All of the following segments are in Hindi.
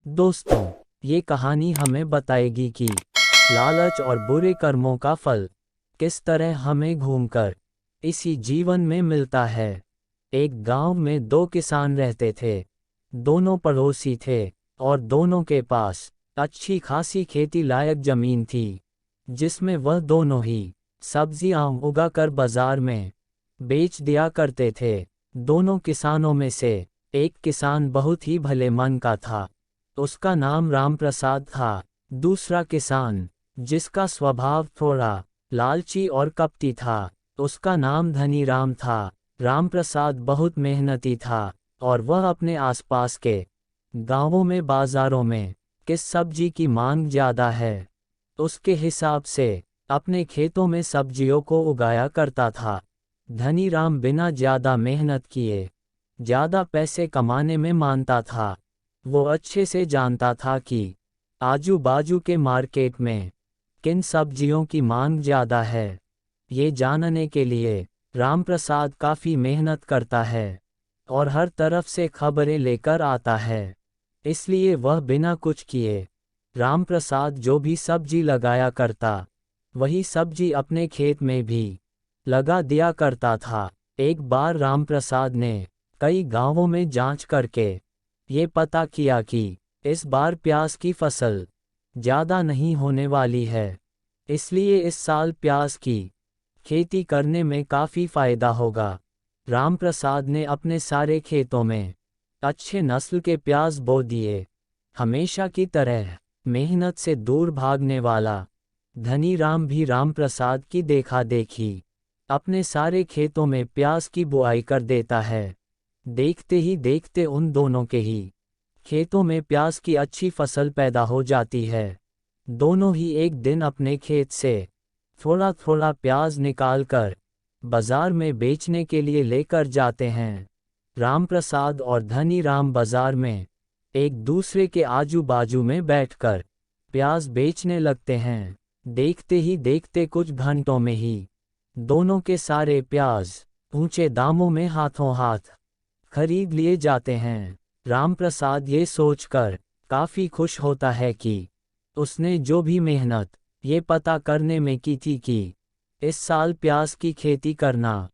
दोस्तों, ये कहानी हमें बताएगी कि लालच और बुरे कर्मों का फल किस तरह हमें घूमकर इसी जीवन में मिलता है। एक गांव में दो किसान रहते थे। दोनों पड़ोसी थे और दोनों के पास अच्छी खासी खेती लायक जमीन थी, जिसमें वह दोनों ही सब्जियां उगाकर बाजार में बेच दिया करते थे। दोनों किसानों में से एक किसान बहुत ही भले मन का था। उसका नाम रामप्रसाद था। दूसरा किसान, जिसका स्वभाव थोड़ा लालची और कपटी था, उसका नाम धनीराम था। रामप्रसाद बहुत मेहनती था और वह अपने आसपास के गांवों में बाजारों में किस सब्जी की मांग ज्यादा है, उसके हिसाब से अपने खेतों में सब्जियों को उगाया करता था। धनीराम बिना ज्यादा मेहनत किए ज्यादा पैसे कमाने में मानता था। वो अच्छे से जानता था कि आजू बाजू के मार्केट में किन सब्जियों की मांग ज्यादा है। ये जानने के लिए रामप्रसाद काफी मेहनत करता है और हर तरफ से खबरें लेकर आता है। इसलिए वह बिना कुछ किए रामप्रसाद जो भी सब्जी लगाया करता, वही सब्जी अपने खेत में भी लगा दिया करता था। एक बार रामप्रसाद ने कई गांवों में जांच करके ये पता किया कि इस बार प्याज की फसल ज्यादा नहीं होने वाली है, इसलिए इस साल प्याज की खेती करने में काफी फायदा होगा। रामप्रसाद ने अपने सारे खेतों में अच्छे नस्ल के प्याज बो दिए। हमेशा की तरह मेहनत से दूर भागने वाला धनीराम भी रामप्रसाद की देखा देखी अपने सारे खेतों में प्याज की बुआई कर देता है। देखते ही देखते उन दोनों के ही खेतों में प्याज की अच्छी फसल पैदा हो जाती है। दोनों ही एक दिन अपने खेत से थोड़ा थोड़ा प्याज निकालकर बाजार में बेचने के लिए लेकर जाते हैं। रामप्रसाद और धनीराम बाजार में एक दूसरे के आजू बाजू में बैठकर प्याज बेचने लगते हैं। देखते ही देखते कुछ घंटों में ही दोनों के सारे प्याज ऊंचे दामों में हाथों हाथ खरीद लिए जाते हैं। रामप्रसाद ये सोचकर काफी खुश होता है कि उसने जो भी मेहनत ये पता करने में की थी कि इस साल प्याज की खेती करना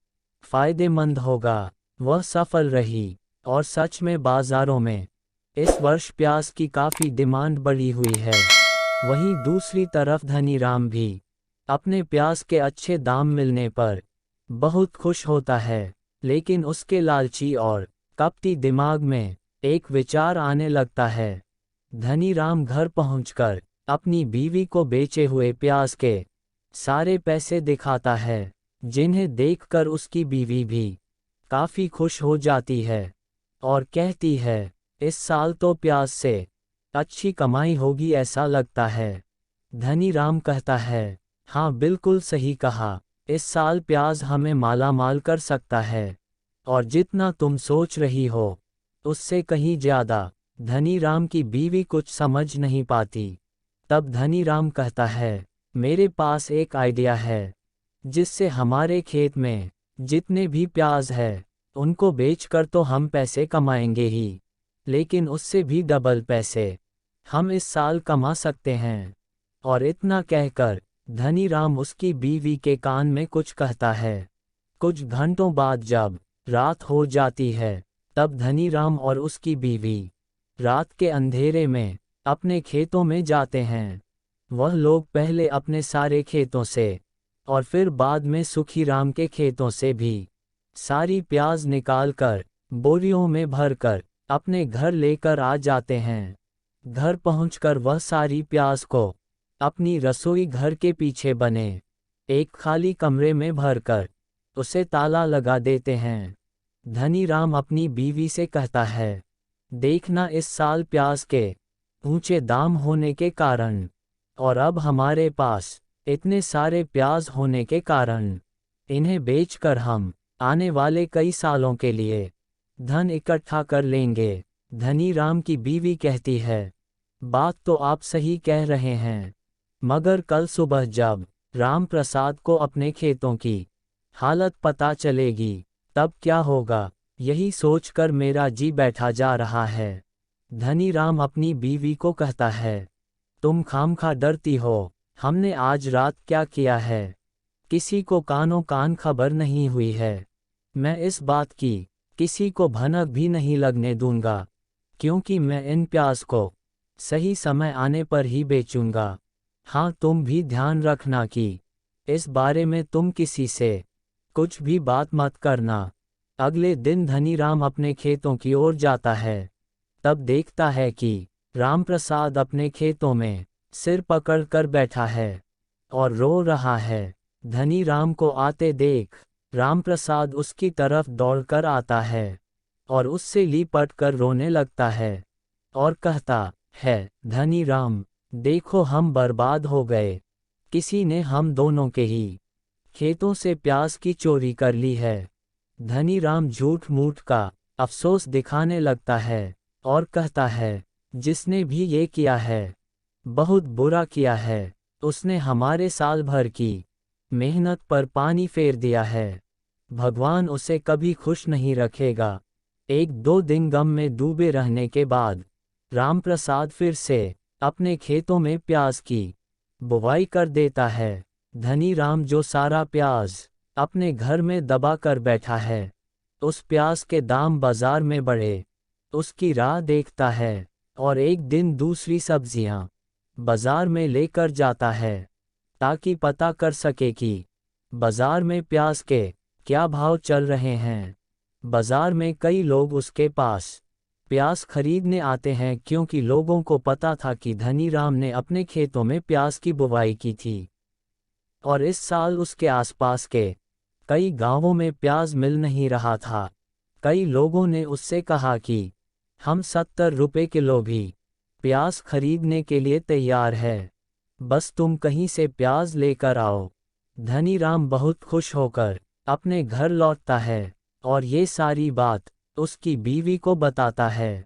फायदेमंद होगा, वह सफल रही और सच में बाजारों में इस वर्ष प्याज की काफी डिमांड बढ़ी हुई है। वहीं दूसरी तरफ धनीराम भी अपने प्याज के अच्छे दाम मिलने पर बहुत खुश होता है, लेकिन उसके लालची और कपटी दिमाग में एक विचार आने लगता है। धनीराम घर पहुंचकर अपनी बीवी को बेचे हुए प्याज के सारे पैसे दिखाता है, जिन्हें देखकर उसकी बीवी भी काफी खुश हो जाती है और कहती है, इस साल तो प्याज से अच्छी कमाई होगी ऐसा लगता है। धनीराम कहता है, हाँ बिल्कुल सही कहा, इस साल प्याज हमें माला माल कर सकता है और जितना तुम सोच रही हो उससे कहीं ज्यादा। धनीराम की बीवी कुछ समझ नहीं पाती। तब धनीराम कहता है, मेरे पास एक आइडिया है, जिससे हमारे खेत में जितने भी प्याज है उनको बेचकर तो हम पैसे कमाएंगे ही, लेकिन उससे भी डबल पैसे हम इस साल कमा सकते हैं। और इतना कहकर धनीराम उसकी बीवी के कान में कुछ कहता है। कुछ घंटों बाद जब रात हो जाती है, तब धनीराम और उसकी बीवी रात के अंधेरे में अपने खेतों में जाते हैं। वह लोग पहले अपने सारे खेतों से और फिर बाद में सुखीराम के खेतों से भी सारी प्याज निकालकर बोरियों में भरकर अपने घर लेकर आ जाते हैं। घर पहुंचकर वह सारी प्याज को अपनी रसोई घर के पीछे बने एक खाली कमरे में भरकर उसे ताला लगा देते हैं। धनीराम अपनी बीवी से कहता है, देखना इस साल प्याज के ऊंचे दाम होने के कारण और अब हमारे पास इतने सारे प्याज होने के कारण इन्हें बेचकर हम आने वाले कई सालों के लिए धन इकट्ठा कर लेंगे। धनीराम की बीवी कहती है, बात तो आप सही कह रहे हैं, मगर कल सुबह जब रामप्रसाद को अपने खेतों की हालत पता चलेगी तब क्या होगा, यही सोचकर मेरा जी बैठा जा रहा है। धनी राम अपनी बीवी को कहता है, तुम खामखा डरती हो, हमने आज रात क्या किया है, किसी को कानों कान खबर नहीं हुई है। मैं इस बात की किसी को भनक भी नहीं लगने दूंगा, क्योंकि मैं इन प्याज को सही समय आने पर ही बेचूंगा। हाँ, तुम भी ध्यान रखना कि इस बारे में तुम किसी से कुछ भी बात मत करना। अगले दिन धनी राम अपने खेतों की ओर जाता है। तब देखता है कि रामप्रसाद अपने खेतों में सिर पकड़ कर बैठा है और रो रहा है। धनी राम को आते देख रामप्रसाद उसकी तरफ दौड़कर आता है और उससे लिपट कर रोने लगता है और कहता है, धनी राम, देखो हम बर्बाद हो गए, किसी ने हम दोनों के ही खेतों से प्याज की चोरी कर ली है। धनी राम झूठ मूठ का अफसोस दिखाने लगता है और कहता है, जिसने भी ये किया है बहुत बुरा किया है, उसने हमारे साल भर की मेहनत पर पानी फेर दिया है, भगवान उसे कभी खुश नहीं रखेगा। एक दो दिन गम में डूबे रहने के बाद रामप्रसाद फिर से अपने खेतों में प्याज की बुवाई कर देता है। धनी राम जो सारा प्याज अपने घर में दबा कर बैठा है, उस प्याज के दाम बाजार में बढ़े उसकी राह देखता है और एक दिन दूसरी सब्जियां बाजार में लेकर जाता है ताकि पता कर सके कि बाजार में प्याज के क्या भाव चल रहे हैं। बाजार में कई लोग उसके पास प्याज खरीदने आते हैं, क्योंकि लोगों को पता था कि धनी राम ने अपने खेतों में प्याज की बुवाई की थी और इस साल उसके आसपास के कई गांवों में प्याज मिल नहीं रहा था। कई लोगों ने उससे कहा कि हम 70 रुपए किलो भी प्याज खरीदने के लिए तैयार है, बस तुम कहीं से प्याज लेकर आओ। धनी राम बहुत खुश होकर अपने घर लौटता है और ये सारी बात उसकी बीवी को बताता है।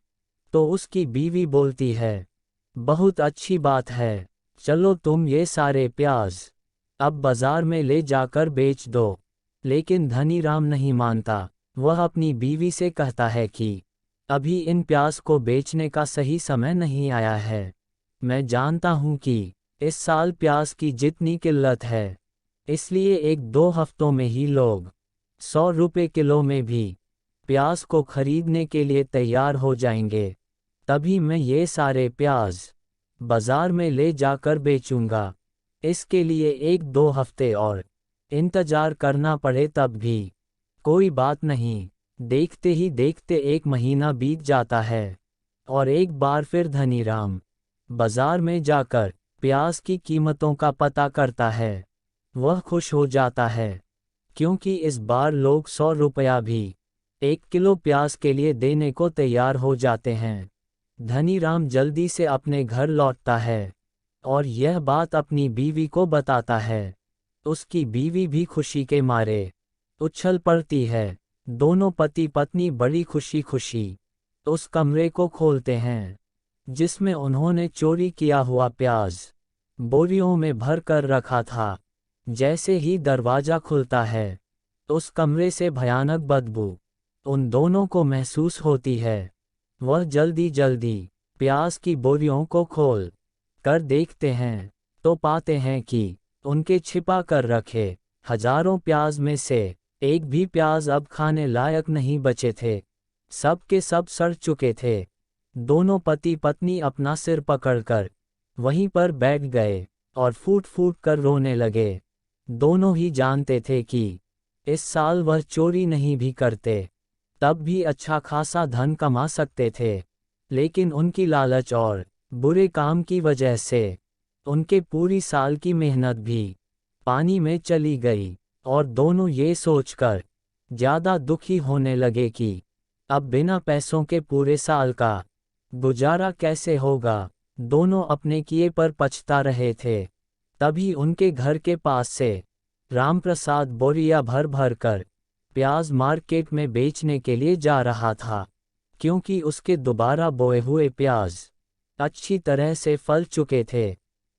तो उसकी बीवी बोलती है, बहुत अच्छी बात है, चलो तुम ये सारे प्याज अब बाजार में ले जाकर बेच दो। लेकिन धनी राम नहीं मानता। वह अपनी बीवी से कहता है कि अभी इन प्याज को बेचने का सही समय नहीं आया है। मैं जानता हूँ कि इस साल प्याज की जितनी किल्लत है, इसलिए एक दो हफ्तों में ही लोग 100 रुपए किलो में भी प्याज को खरीदने के लिए तैयार हो जाएंगे। तभी मैं ये सारे प्याज बाजार में ले जाकर बेचूंगा। इसके लिए एक दो हफ्ते और इंतजार करना पड़े तब भी कोई बात नहीं। देखते ही देखते एक महीना बीत जाता है और एक बार फिर धनी राम बाजार में जाकर प्याज की कीमतों का पता करता है। वह खुश हो जाता है, क्योंकि इस बार लोग 100 रुपया भी 1 किलो प्याज के लिए देने को तैयार हो जाते हैं। धनी राम जल्दी से अपने घर लौटता है और यह बात अपनी बीवी को बताता है। उसकी बीवी भी खुशी के मारे उछल पड़ती है। दोनों पति पत्नी बड़ी खुशी खुशी उस कमरे को खोलते हैं जिसमें उन्होंने चोरी किया हुआ प्याज बोरियों में भर कर रखा था। जैसे ही दरवाजा खुलता है, उस कमरे से भयानक बदबू उन दोनों को महसूस होती है। वह जल्दी जल्दी प्याज की बोरियों को खोल कर देखते हैं तो पाते हैं कि उनके छिपा कर रखे हजारों प्याज में से एक भी प्याज अब खाने लायक नहीं बचे थे। सब के सब सड़ चुके थे। दोनों पति पत्नी अपना सिर पकड़कर वहीं पर बैठ गए और फूट फूट कर रोने लगे। दोनों ही जानते थे कि इस साल वह चोरी नहीं भी करते तब भी अच्छा खासा धन कमा सकते थे, लेकिन उनकी लालच और बुरे काम की वजह से उनके पूरी साल की मेहनत भी पानी में चली गई। और दोनों ये सोचकर ज़्यादा दुखी होने लगे कि अब बिना पैसों के पूरे साल का गुजारा कैसे होगा। दोनों अपने किए पर पछता रहे थे। तभी उनके घर के पास से रामप्रसाद बोरिया भर भर कर प्याज मार्केट में बेचने के लिए जा रहा था, क्योंकि उसके दोबारा बोए हुए प्याज अच्छी तरह से फल चुके थे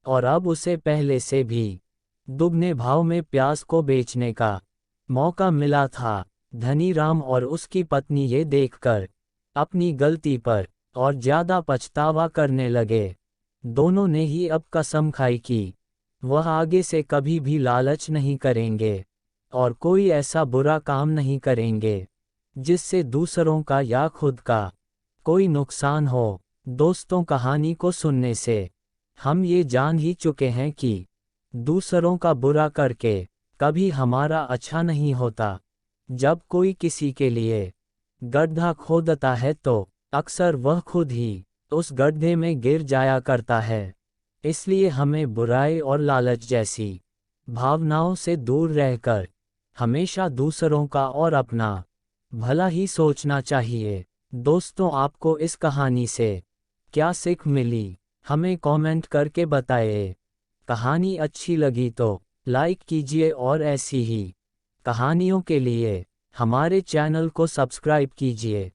और अब उसे पहले से भी दुगने भाव में प्याज को बेचने का मौका मिला था। धनी राम और उसकी पत्नी ये देखकर अपनी गलती पर और ज़्यादा पछतावा करने लगे। दोनों ने ही अब कसम खाई कि वह आगे से कभी भी लालच नहीं करेंगे और कोई ऐसा बुरा काम नहीं करेंगे जिससे दूसरों का या खुद का कोई नुकसान हो। दोस्तों, कहानी को सुनने से हम ये जान ही चुके हैं कि दूसरों का बुरा करके कभी हमारा अच्छा नहीं होता। जब कोई किसी के लिए गड्ढा खोदता है तो अक्सर वह खुद ही उस गड्ढे में गिर जाया करता है। इसलिए हमें बुराई और लालच जैसी भावनाओं से दूर रहकर हमेशा दूसरों का और अपना भला ही सोचना चाहिए। दोस्तों, आपको इस कहानी से क्या सीख मिली, हमें कमेंट करके बताएं। कहानी अच्छी लगी तो लाइक कीजिए और ऐसी ही कहानियों के लिए हमारे चैनल को सब्सक्राइब कीजिए।